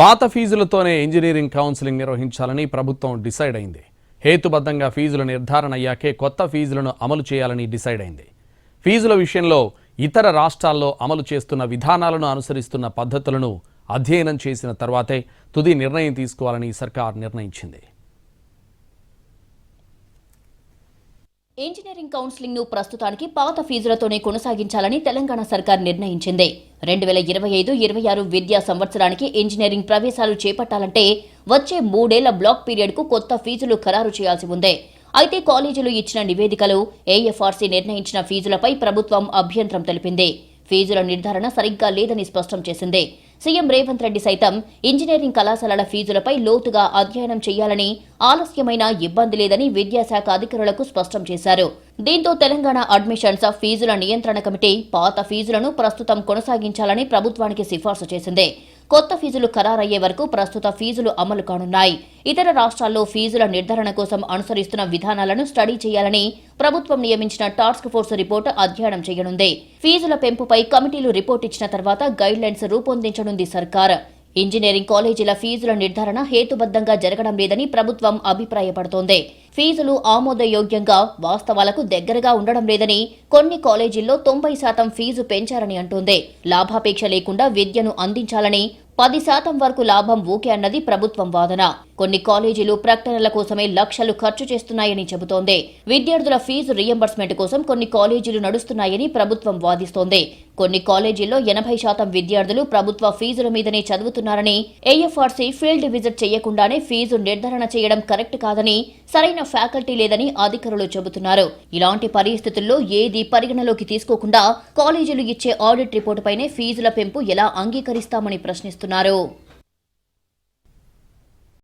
పాత ఫీజులతోనే engineering counselling నిర్వహించాలని ప్రభుత్వం డిసైడ్ అయింది. హేతుబద్ధంగా ఫీజుల నిర్ధారణ అయ్యాకే కొత్త ఫీజులను అమలు చేయాలని డిసైడ్ అయింది. ఫీజుల విషయంలో ఇతర రాష్ట్రాల్లో అమలు చేస్తున్న విధానాలను అనుసరిస్తున్న పద్ధతులను అధ్యయనం చేసిన తర్వాతే తుది నిర్ణయం తీసుకోవాలని సర్కార్ నిర్ణయించింది. ఇంజనీరింగ్ కౌన్సిలింగ్ ను ప్రస్తుతానికి పాత ఫీజులతోనే కొనసాగించాలని తెలంగాణ సర్కార్ నిర్ణయించింది. 2025-26 విద్యా సంవత్సరానికి ఇంజనీరింగ్ ప్రవేశాలు చేపట్టాలంటే వచ్చే 3 ఏళ్ల బ్లాక్ పీరియడ్ కు కొత్త ఫీజులు ఖరారు చేయాల్సి ఉంది. అయితే కాలేజీలు ఇచ్చిన నివేదికలు ఏఎఫ్ఆర్సీ నిర్ణయించిన ఫీజులపై ప్రభుత్వం అభ్యంతరం తెలిపింది. ఫీజుల నిర్ధారణ సరిగ్గా లేదని స్పష్టం చేసింది. సీఎం రేవంత్ రెడ్డి సైతం ఇంజనీరింగ్ కళాశాలల ఫీజులపై లోతుగా అధ్యయనం చేయాలని, ఆలస్యమైన ఇబ్బంది లేదని విద్యాశాఖ అధికారులకు స్పష్టం చేశారు. దీంతో తెలంగాణ అడ్మిషన్స్ ఫీజుల నియంత్రణ కమిటీ పాత ఫీజులను ప్రస్తుతం కొనసాగించాలని ప్రభుత్వానికి సిఫార్సు చేసింది. కొత్త ఫీజులు ఖరారయ్యే వరకు ప్రస్తుత ఫీజులు అమలు కానున్నాయి. ఇతర రాష్ట్రాల్లో ఫీజుల నిర్ధారణ కోసం అనుసరిస్తున్న విధానాలను స్టడీ చేయాలని ప్రభుత్వం నియమించిన టాస్క్ ఫోర్స్ రిపోర్టు అధ్యయనం చేయనుంది. ఫీజుల పెంపుపై కమిటీలు రిపోర్ట్ ఇచ్చిన తర్వాత గైడ్ లైన్స్ రూపొందించనుంది సర్కార్. ఇంజనీరింగ్ కాలేజీల ఫీజుల నిర్ధారణ హేతుబద్ధంగా జరగడం లేదని ప్రభుత్వం అభిప్రాయపడుతోంది. ఫీజులు ఆమోదయోగ్యంగా వాస్తవాలకు దగ్గరగా ఉండడం లేదని, కొన్ని కాలేజీల్లో 90% ఫీజు పెంచారని అంటోంది. లాభాపేక్ష లేకుండా విద్యను అందించాలని, 10% వరకు లాభం ఓకే అన్నది ప్రభుత్వం వాదన. కొన్ని కాలేజీలు ప్రకటనల కోసమే లక్షలు ఖర్చు చేస్తున్నాయని చెబుతోంది. విద్యార్థుల ఫీజు రియంబర్స్మెంట్ కోసం కొన్ని కాలేజీలు నడుస్తున్నాయని ప్రభుత్వం వాదిస్తోంది. కొన్ని కాలేజీల్లో 80% విద్యార్థులు ప్రభుత్వ ఫీజుల మీదనే చదువుతున్నారని, ఏఎఫ్ఆర్సీ ఫీల్డ్ విజిట్ చేయకుండానే ఫీజు నిర్ధారణ చేయడం కరెక్ట్ కాదని, సరైన ఫ్యాకల్టీ లేదని అధికారులు చెబుతున్నారు. ఇలాంటి పరిస్థితుల్లో ఏది పరిగణలోకి తీసుకోకుండా కాలేజీలు ఇచ్చే ఆడిట్ రిపోర్టుపైనే ఫీజుల పెంపు ఎలా అంగీకరిస్తామని ప్రశ్నిస్తున్నారు.